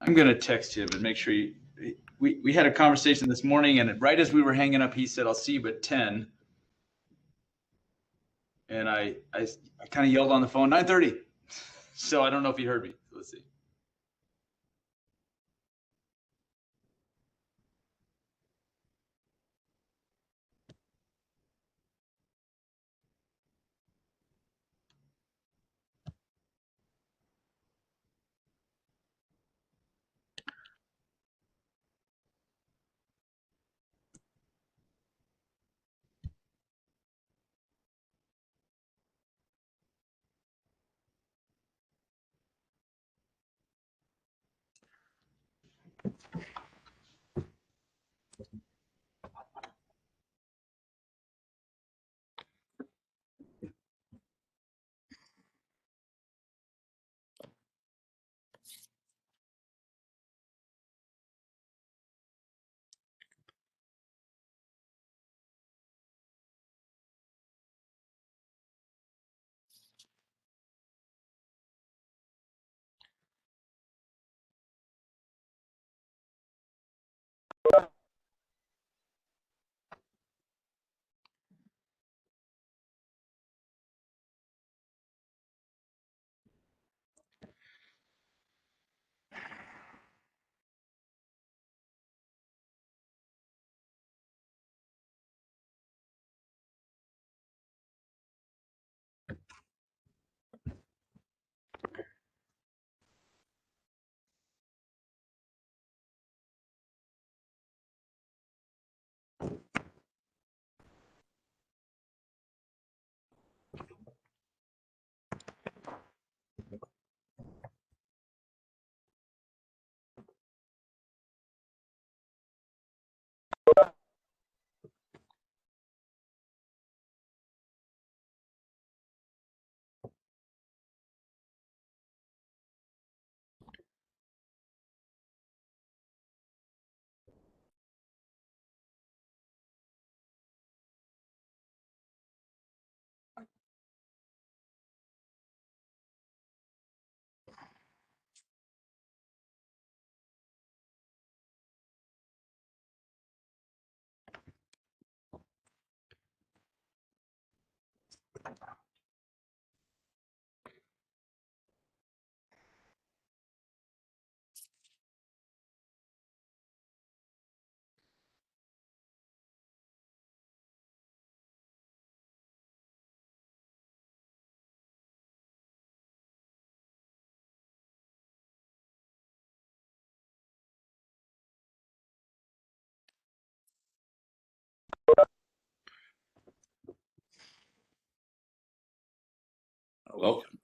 I'm going to text him and make sure we had a conversation this morning, and right as we were hanging up, he said, I'll see you at 10. And I kind of yelled on the phone, 9:30. So I don't know if he heard me. Let's see.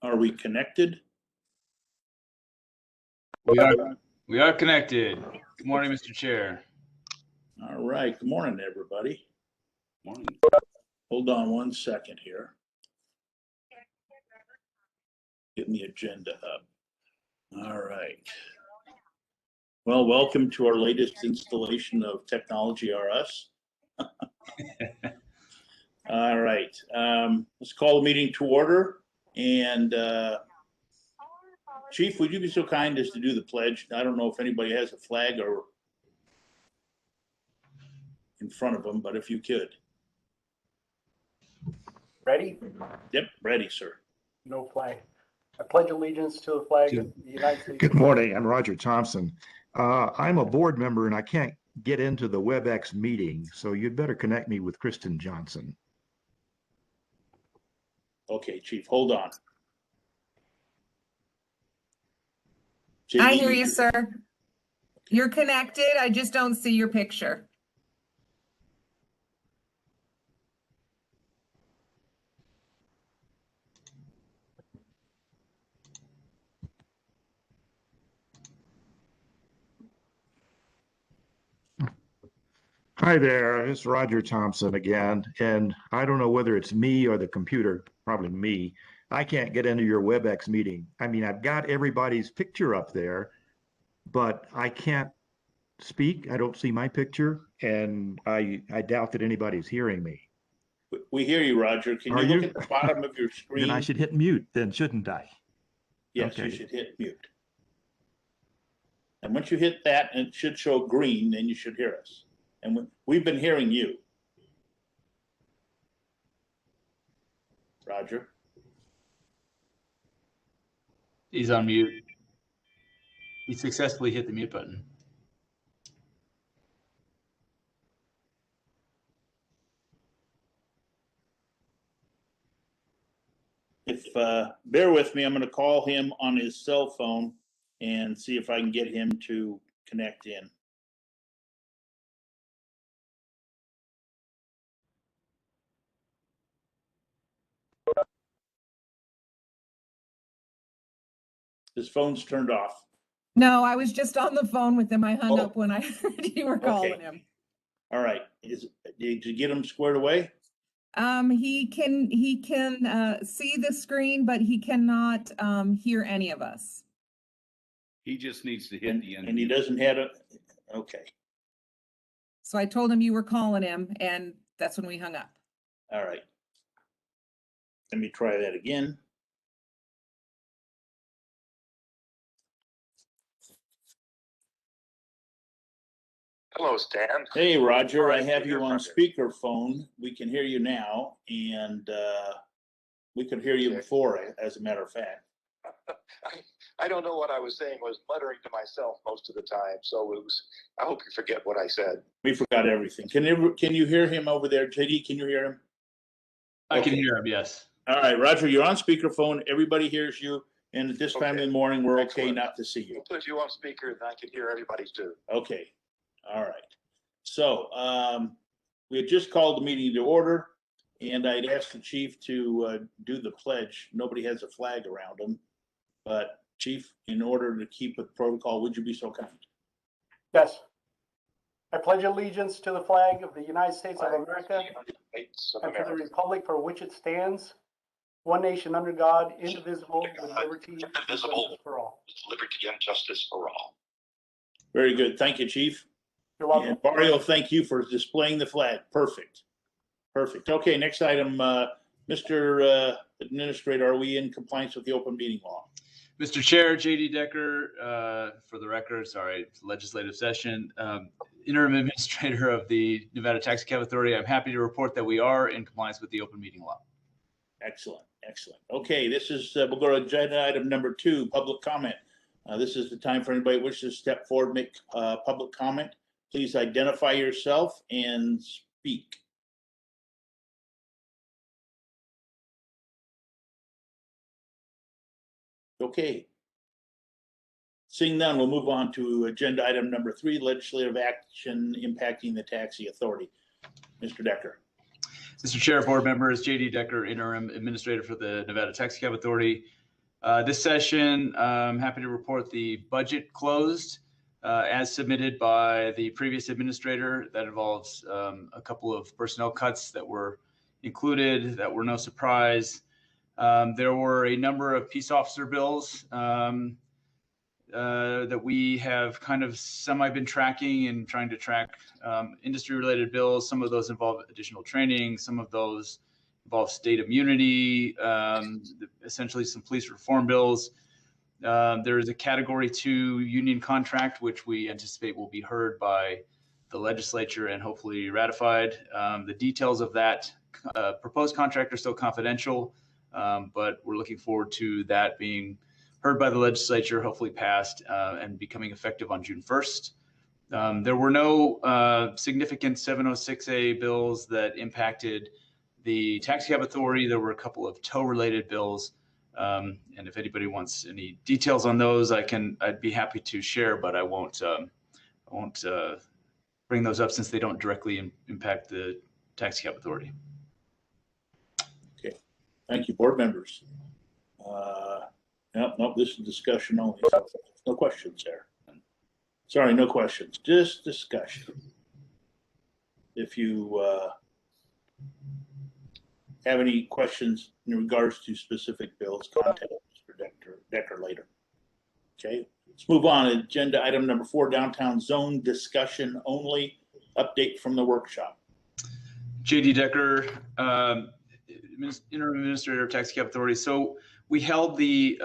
Are we connected? We are connected. Good morning, Mr. Chair. All right. Good morning, everybody. Morning. Hold on one second here. Getting the agenda up. All right. Well, welcome to our latest installation of Technology RS. All right. Let's call the meeting to order. And Chief, would you be so kind as to do the pledge? I don't know if anybody has a flag or in front of them, but if you could. Ready? Yep, ready, sir. No flag. I pledge allegiance to the flag of the United States. Good morning. I'm Roger Thompson. I'm a board member and I can't get into the WebEx meeting, so you'd better connect me with Kristen Johnson. Okay, Chief, hold on. I hear you, sir. You're connected. I just don't see your picture. Hi there, it's Roger Thompson again, and I don't know whether it's me or the computer, probably me. I can't get into your WebEx meeting. I mean, I've got everybody's picture up there, but I can't speak. I don't see my picture, and I doubt that anybody's hearing me. We hear you, Roger. Can you look at the bottom of your screen? Then I should hit mute, then, shouldn't I? Yes, Okay. you should hit mute. And once you hit that, and it should show green, then you should hear us. And we've been hearing you. Roger. He's on mute. He successfully hit the mute button. If bear with me, I'm going to call him on his cell phone and see if I can get him to connect in. His phone's turned off. No, I was just on the phone with him. I hung Oh. up when I heard you were calling him. All right. Did you get him squared away? He can see the screen, but he cannot hear any of us. He just needs to hit the end. And he doesn't have a, okay. So I told him you were calling him, and that's when we hung up. All right. Let me try that again. Hello, Stan. Hey, Roger, I have Good to you hear on from you. speakerphone. We can hear you now, and we could hear you Okay. before, as a matter of fact. I don't know what I was saying. I was muttering to myself most of the time. So it was, I hope you forget what I said. We forgot everything. Can you hear him over there? JD, can you hear him? I can Okay. hear him, yes. All right, Roger, you're on speakerphone. Everybody hears you. And at this time in Okay. the morning, we're okay Excellent. not to see you. We'll put you on speaker and I can hear everybody too. Okay, all right. So we had just called the meeting to order, and I'd asked the chief to do the pledge. Nobody has a flag around them. But Chief, in order to keep with protocol, would you be so kind? Yes. I pledge allegiance to the flag of the United States of America States of and to the America. republic for which it stands, one nation under God, indivisible, with liberty and Indivisible. justice for all. Liberty and justice for all. Very good. Thank you, Chief. You're welcome. And Barrio, thank you for displaying the flag. Perfect. Perfect. Okay, next item, Mr. Administrator, are we in compliance with the open meeting law? Mr. Chair, JD Decker, for the record, sorry, legislative session, interim administrator of the Nevada Taxi Cab Authority. I'm happy to report that we are in compliance with the open meeting law. Excellent, excellent. Okay, this is, we'll go to agenda item number 2, public comment. This is the time for anybody who wishes to step forward, make public comment. Please identify yourself and speak. Okay. Seeing none, we'll move on to agenda item number 3, legislative action impacting the taxi authority. Mr. Decker. Mr. Chair, board members, JD Decker, interim administrator for the Nevada Taxi Cab Authority. This session, I'm happy to report the budget closed as submitted by the previous administrator. That involves a couple of personnel cuts that were included that were no surprise. There were a number of peace officer bills that we have kind of been tracking and trying to track industry-related bills. Some of those involve additional training. Some of those involve state immunity, essentially some police reform bills. There is a Category 2 union contract, which we anticipate will be heard by the legislature and hopefully ratified. The details of that proposed contract are still confidential, but we're looking forward to that being heard by the legislature, hopefully passed, and becoming effective on June 1st. There were no significant 706A bills that impacted the Taxi Cab Authority. There were a couple of tow-related bills, and if anybody wants any details on those, I'd be happy to share, but I won't bring those up since they don't directly impact the Taxi Cab Authority. Okay, thank you, board members. Nope, this is discussion only. So no questions there. Sorry, no questions, just discussion. If you have any questions in regards to specific bills, contact Mr. Decker later. Okay, let's move on. Agenda item number 4, downtown zone discussion only. Update from the workshop. JD Decker, interim administrator of Taxi Cab Authority. So we held the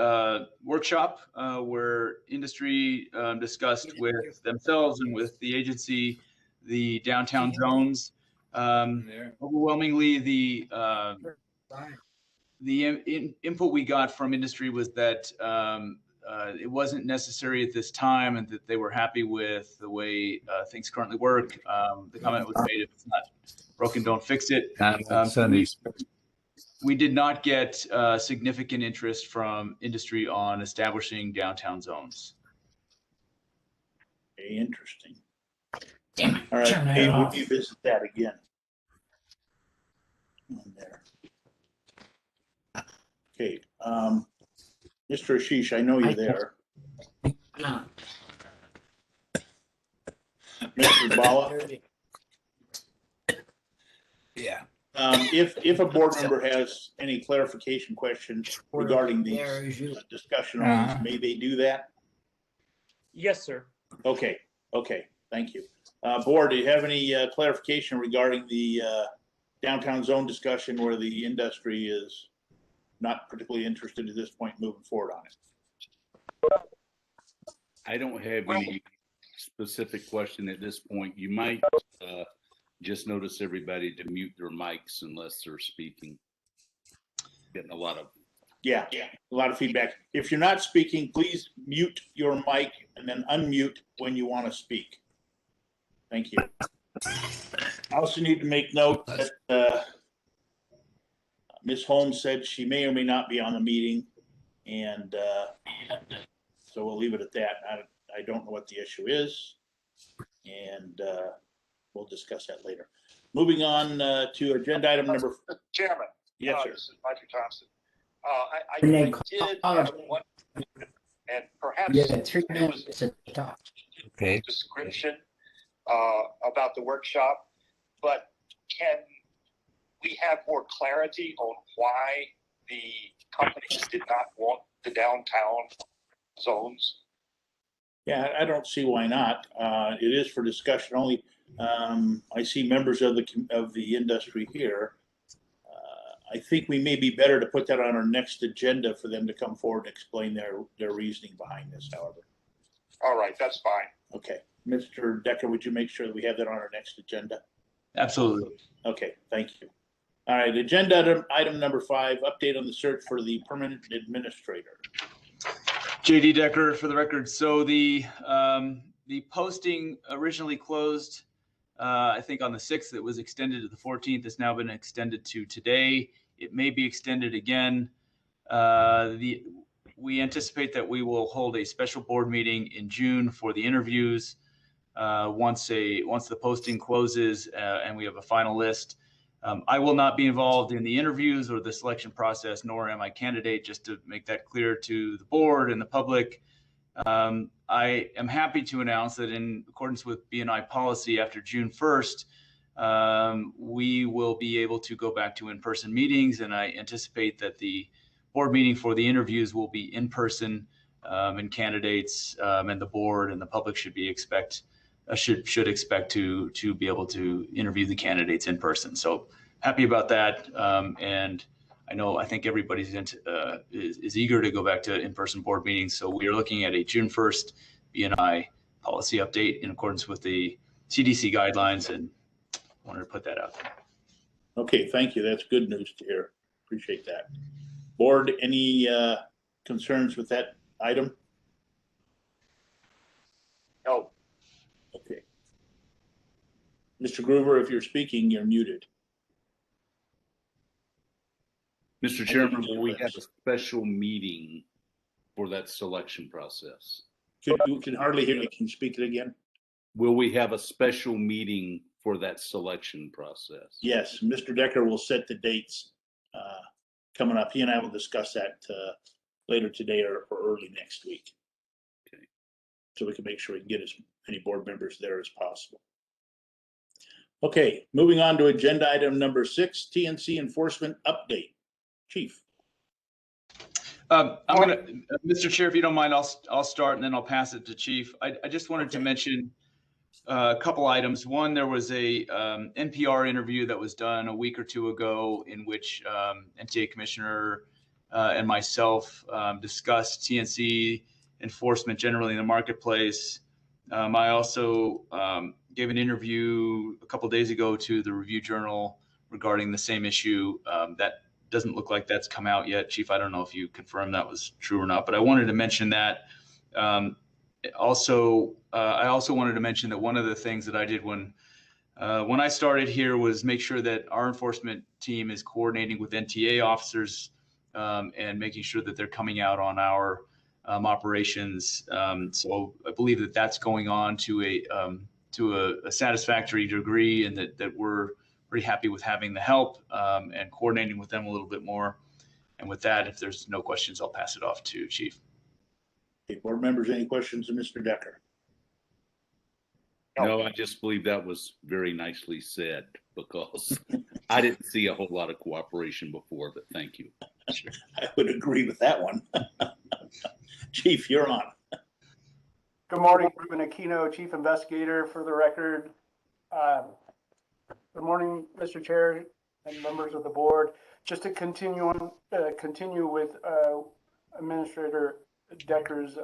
workshop where industry discussed with themselves and with the agency the downtown zones. Overwhelmingly, the input we got from industry was that it wasn't necessary at this time, and that they were happy with the way things currently work. The comment was made, if it's not broken, don't fix it. We did not get significant interest from industry on establishing downtown zones. Okay, interesting. All right, Dave, would you visit that again? On there. Okay, Mr. Ashish, I know you're there. Mr. Bala? Yeah. If a board member has any clarification questions regarding these discussion items, may they do that? Yes, sir. Okay, thank you. Board, do you have any clarification regarding the downtown zone discussion where the industry is not particularly interested at this point moving forward on it? I don't have any specific question at this point. You might just notice everybody to mute their mics unless they're speaking. Getting a lot of feedback. If you're not speaking, please mute your mic and then unmute when you want to speak. Thank you. I also need to make note that Ms. Holmes said she may or may not be on the meeting, and so we'll leave it at that. I don't know what the issue is, and we'll discuss that later. Moving on to agenda item number. Chairman. Yes, sir. This is Roger Thompson. I did have one, and perhaps Yeah, 3 minutes to talk. okay. description about the workshop, but can we have more clarity on why the companies did not want the downtown zones? Yeah, I don't see why not. It is for discussion only. I see members of the industry here. I think we may be better to put that on our next agenda for them to come forward and explain their reasoning behind this, however. All right, that's fine. Okay. Mr. Decker, would you make sure that we have that on our next agenda? Absolutely. Okay, thank you. All right, agenda item number 5, update on the search for the permanent administrator. JD Decker for the record. So the posting originally closed, I think on the 6th. It was extended to the 14th. It's now been extended to today. It may be extended again. We anticipate that we will hold a special board meeting in June for the interviews. Once the posting closes and we have a final list. I will not be involved in the interviews or the selection process, nor am I candidate, just to make that clear to the board and the public. I am happy to announce that in accordance with B&I policy, after June 1st, we will be able to go back to in-person meetings, and I anticipate that the board meeting for the interviews will be in person, and candidates and the board and the public should expect to be able to interview the candidates in person. So happy about that, and I think everybody's is eager to go back to in-person board meetings. So we are looking at a June 1st B&I policy update in accordance with the CDC guidelines, and wanted to put that out there. Okay, thank you. That's good news to hear. Appreciate that. Board, any concerns with that item? No. Okay. Mr. Groover, if you're speaking, you're muted. Mr. Chairman, will we have a special meeting for that selection process? You can hardly hear you. Can you speak it again? Will we have a special meeting for that selection process? Yes, Mr. Decker will set the dates coming up. He and I will discuss that later today or early next week. Okay. So we can make sure we can get as many board members there as possible. Okay, moving on to agenda item number 6, TNC enforcement update. Chief. Mr. Chair, if you don't mind, I'll start and then I'll pass it to Chief. I just wanted to mention a couple items. One, there was a NPR interview that was done a week or two ago in which MTA Commissioner and myself discussed TNC enforcement generally in the marketplace. I also gave an interview a couple days ago to the Review Journal regarding the same issue. That doesn't look like that's come out yet. Chief, I don't know if you confirmed that was true or not, but I wanted to mention that. I also wanted to mention that one of the things that I did when I started here was make sure that our enforcement team is coordinating with NTA officers and making sure that they're coming out on our operations. So I believe that that's going on to a satisfactory degree, and that we're pretty happy with having the help and coordinating with them a little bit more. And with that, if there's no questions, I'll pass it off to Chief. Okay, board members, any questions of Mr. Decker? No, I just believe that was very nicely said, because I didn't see a whole lot of cooperation before, but thank you. I would agree with that one. Chief, you're on. Good morning, Ruben Aquino, Chief Investigator, for the record. Good morning, Mr. Chair and members of the board. Just to continue with Administrator Decker's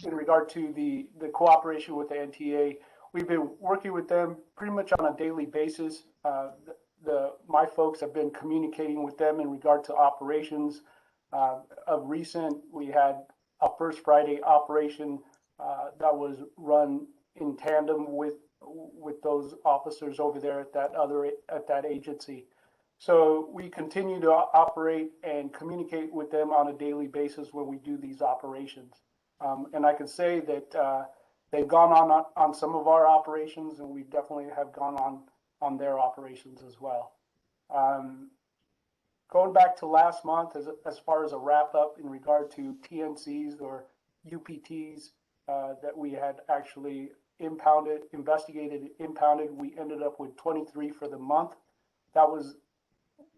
in regard to the cooperation with the NTA. We've been working with them pretty much on a daily basis. My folks have been communicating with them in regard to operations. Of recent, we had a First Friday operation that was run in tandem with those officers over there at that agency. So we continue to operate and communicate with them on a daily basis when we do these operations. And I can say that they've gone on some of our operations, and we definitely have gone on their operations as well. Going back to last month, as far as a wrap up in regard to TNCs or UPTs that we had actually investigated, impounded, we ended up with 23 for the month. That was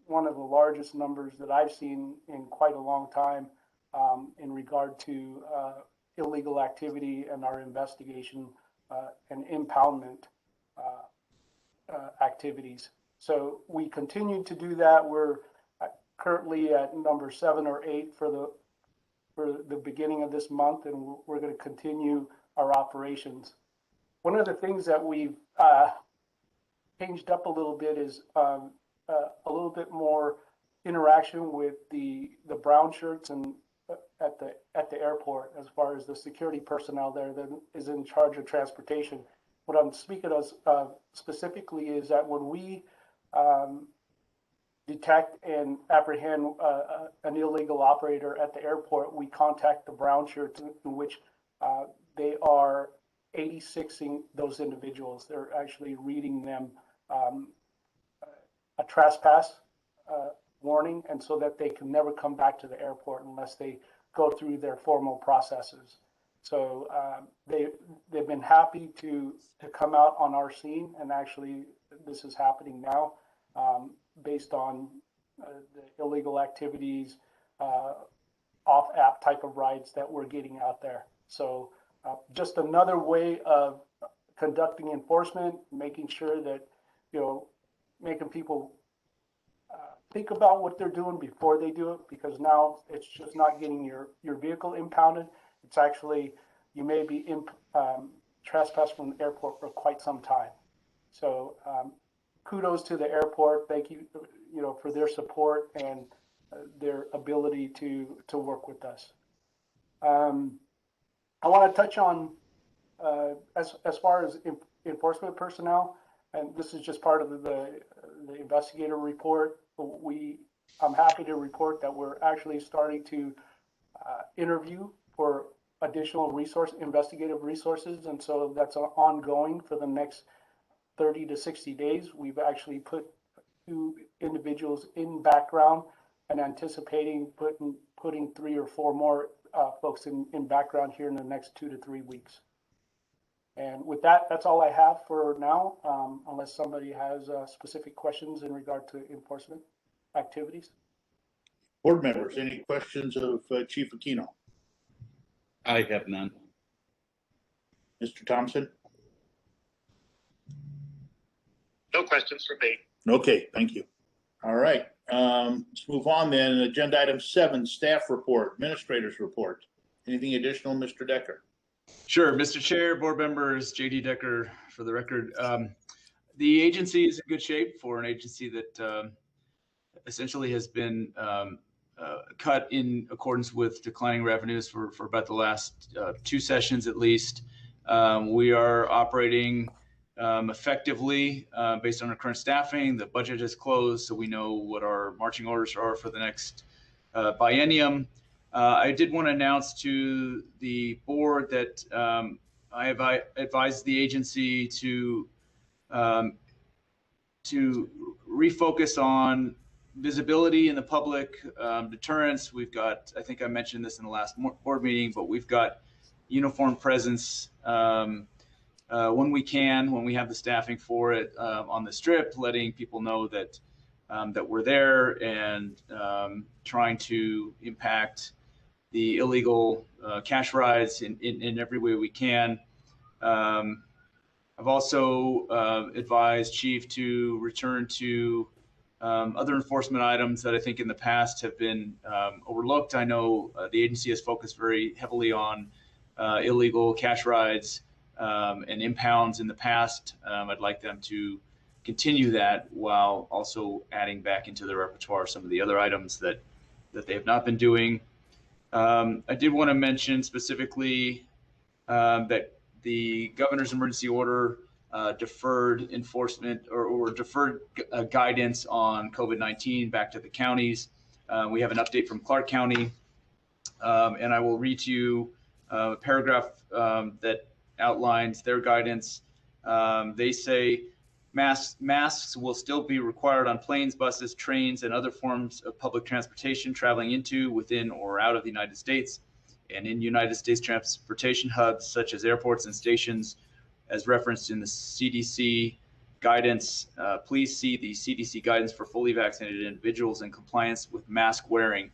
one of the largest numbers that I've seen in quite a long time in regard to illegal activity and our investigation and impoundment activities. So we continue to do that. We're currently at number 7 or 8 for the beginning of this month, and we're going to continue our operations. One of the things that we've changed up a little bit is a little bit more interaction with the brown shirts and at the airport, as far as the security personnel there that is in charge of transportation. What I'm speaking of specifically is that when we detect and apprehend an illegal operator at the airport, we contact the brown shirts, in which they are 86ing those individuals. They're actually reading them a trespass warning, and so that they can never come back to the airport unless they go through their formal processes. So they've been happy to come out on our scene, and actually this is happening now based on the illegal activities, off-app type of rides that we're getting out there. So just another way of conducting enforcement, making sure that, making people think about what they're doing before they do it, because now it's just not getting your vehicle impounded. It's actually, you may be trespassed from the airport for quite some time. So kudos to the airport. Thank you, for their support and their ability to work with us. I want to touch on as far as enforcement personnel, and this is just part of the investigator report. I'm happy to report that we're actually starting to interview for additional investigative resources, and so that's ongoing for the next 30 to 60 days. We've actually put 2 individuals in background and anticipating putting 3 or 4 more folks in background here in the next 2 to 3 weeks. And with that, that's all I have for now, unless somebody has specific questions in regard to enforcement activities. Board members, any questions of Chief Aquino? I have none. Mr. Thompson? No questions for me. Okay, thank you. All right. let's move on then. Agenda item 7, staff report, administrators report. Anything additional, Mr. Decker? Sure, Mr. Chair, board members, JD Decker for the record. The agency is in good shape for an agency that essentially has been cut in accordance with declining revenues for about the last 2 sessions at least. We are operating effectively based on our current staffing. The budget is closed, so we know what our marching orders are for the next biennium. I did want to announce to the board that I have advised the agency to refocus on visibility in the public, deterrence. We've got, I think I mentioned this in the last board meeting, but we've got uniform presence when we can, when we have the staffing for it on the strip, letting people know that that we're there and trying to impact the illegal cash rides in every way we can. I've also advised Chief to return to other enforcement items that I think in the past have been overlooked. I know the agency has focused very heavily on illegal cash rides and impounds in the past. I'd like them to continue that while also adding back into the repertoire some of the other items that they have not been doing. I did want to mention specifically that the governor's emergency order deferred enforcement or deferred guidance on COVID-19 back to the counties. We have an update from Clark County, and I will read to you a paragraph that outlines their guidance. They say masks will still be required on planes, buses, trains, and other forms of public transportation traveling into, within, or out of the United States, and in United States transportation hubs such as airports and stations, as referenced in the CDC guidance. Please see the CDC guidance for fully vaccinated individuals in compliance with mask wearing.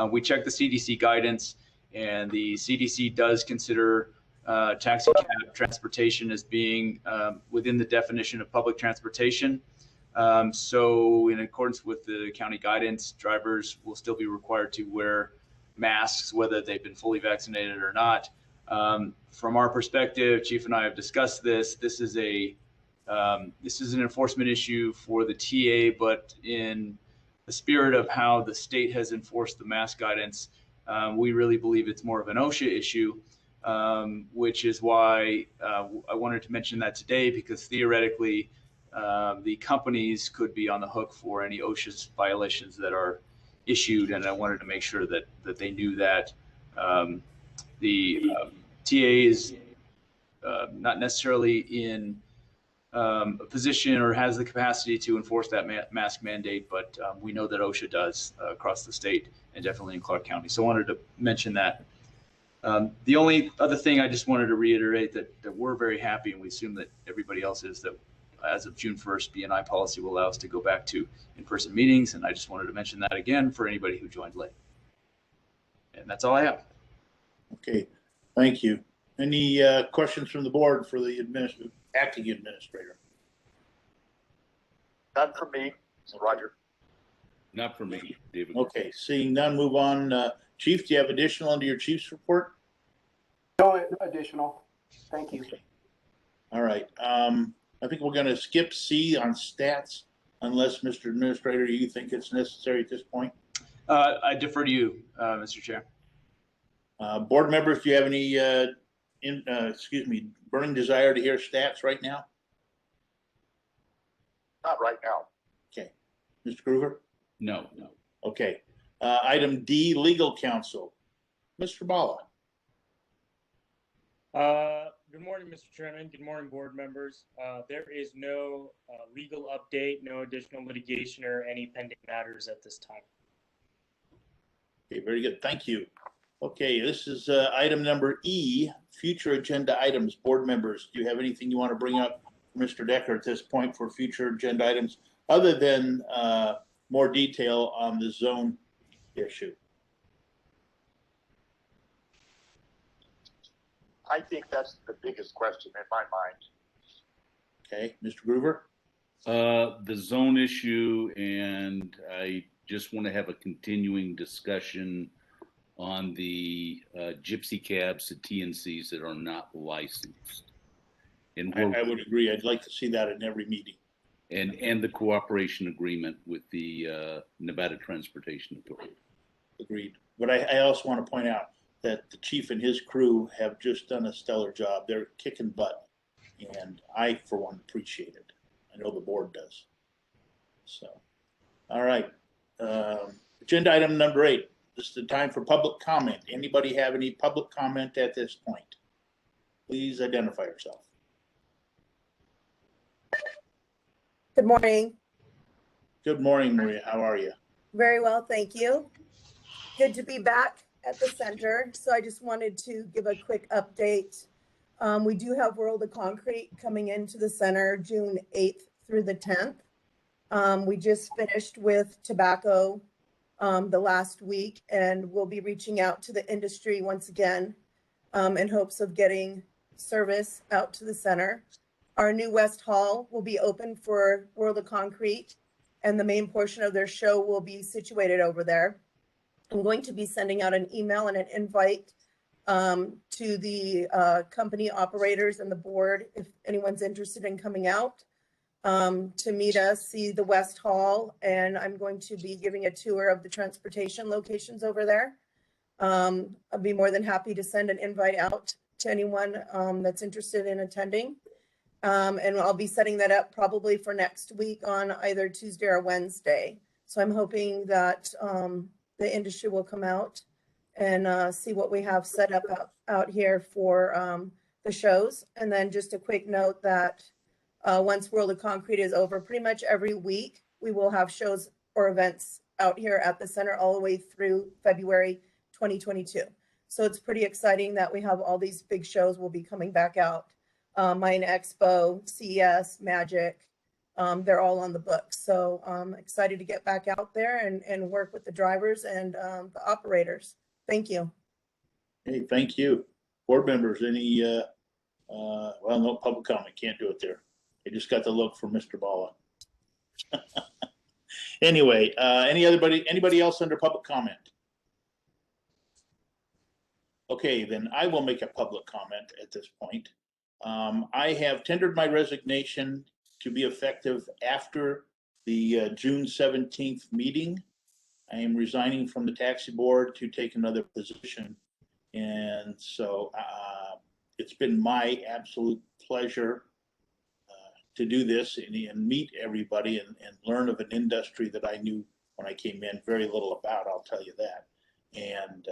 We checked the CDC guidance, and the CDC does consider taxi cab transportation as being within the definition of public transportation. So in accordance with the county guidance, drivers will still be required to wear masks, whether they've been fully vaccinated or not. From our perspective, Chief and I have discussed this. This is an enforcement issue for the TA, but in the spirit of how the state has enforced the mask guidance, we really believe it's more of an OSHA issue, which is why I wanted to mention that today, because theoretically, the companies could be on the hook for any OSHA violations that are issued, and I wanted to make sure that they knew that. The TA is not necessarily in a position or has the capacity to enforce that mask mandate, but we know that OSHA does across the state and definitely in Clark County. So I wanted to mention that. The only other thing I just wanted to reiterate that we're very happy, and we assume that everybody else is, that as of June 1st, BNI policy will allow us to go back to in-person meetings. And I just wanted to mention that again for anybody who joined late. And that's all I have. Okay, thank you. Any questions from the board for the acting administrator? None from me, Roger. Not for me, David. Okay, seeing none, move on. Chief, do you have additional under your chief's report? No additional. Thank you. All right. I think we're going to skip C on stats, unless, Mr. Administrator, you think it's necessary at this point. I defer to you, Mr. Chair. Board members, do you have any, burning desire to hear stats right now? Not right now. Okay. Mr. Groover? No. Okay. Item D, legal counsel. Mr. Bala. Good morning, Mr. Chairman. Good morning, board members. There is no legal update, no additional litigation or any pending matters at this time. Okay, very good. Thank you. Okay, this is item number E, future agenda items. Board members, do you have anything you want to bring up, Mr. Decker, at this point for future agenda items, other than more detail on the zone issue? I think that's the biggest question in my mind. Okay, Mr. Groover? The zone issue, and I just want to have a continuing discussion on the gypsy cabs, the TNCs that are not licensed. And I would agree. I'd like to see that in every meeting. and the cooperation agreement with the Nevada Transportation Authority. Agreed. But I also want to point out that the chief and his crew have just done a stellar job. They're kicking butt. And I, for one, appreciate it. I know the board does. So, all right. Agenda item number 8. This is the time for public comment. Anybody have any public comment at this point? Please identify yourself. Good morning. Good morning, Maria. How are you? Very well, thank you. Good to be back at the center. So I just wanted to give a quick update. We do have World of Concrete coming into the center June 8th through the 10th. We just finished with tobacco the last week, and we'll be reaching out to the industry once again in hopes of getting service out to the center. Our new West Hall will be open for World of Concrete, and the main portion of their show will be situated over there. I'm going to be sending out an email and an invite to the company operators and the board if anyone's interested in coming out to meet us, see the West Hall, and I'm going to be giving a tour of the transportation locations over there. I'll be more than happy to send an invite out to anyone that's interested in attending. And I'll be setting that up probably for next week on either Tuesday or Wednesday. So I'm hoping that the industry will come out and see what we have set up out here for the shows. And then just a quick note that once World of Concrete is over, pretty much every week we will have shows or events out here at the center all the way through February 2022. So it's pretty exciting that we have all these big shows will be coming back out. Mine Expo, CES, Magic, they're all on the books. So I'm excited to get back out there and work with the drivers and the operators. Thank you. Hey, thank you. Board members, any, well, no public comment, can't do it there. I just got the look from Mr. Bala. Anyway, anybody else under public comment? Okay, then I will make a public comment at this point. I have tendered my resignation to be effective after the June 17th meeting. I am resigning from the taxi board to take another position. And so it's been my absolute pleasure to do this and meet everybody and learn of an industry that I knew when I came in very little about, I'll tell you that. And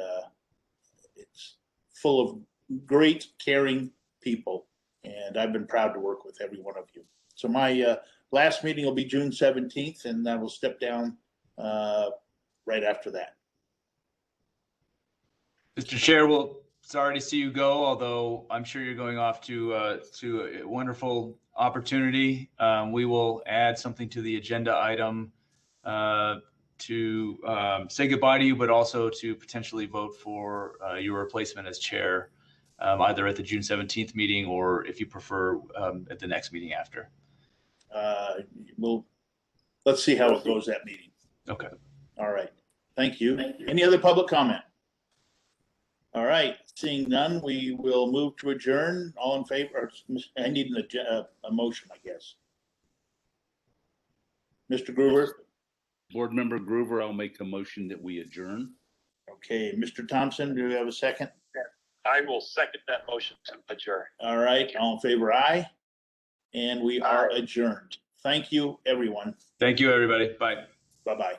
it's full of great, caring people. And I've been proud to work with every one of you. So my last meeting will be June 17th, and I will step down right after that. Mr. Chair, well, sorry to see you go, although I'm sure you're going off to a wonderful opportunity. We will add something to the agenda item to say goodbye to you, but also to potentially vote for your replacement as chair, either at the June 17th meeting or, if you prefer, at the next meeting after. Let's see how it goes that meeting. Okay. All right. Thank you. Any other public comment? All right. Seeing none, we will move to adjourn. All in favor? I need a motion, I guess. Mr. Groover? Board Member Groover, I'll make a motion that we adjourn. Okay. Mr. Thompson, do we have a second? I will second that motion to adjourn. All right. All in favor? Aye. And we are adjourned. Thank you, everyone. Thank you, everybody. Bye. Bye-bye.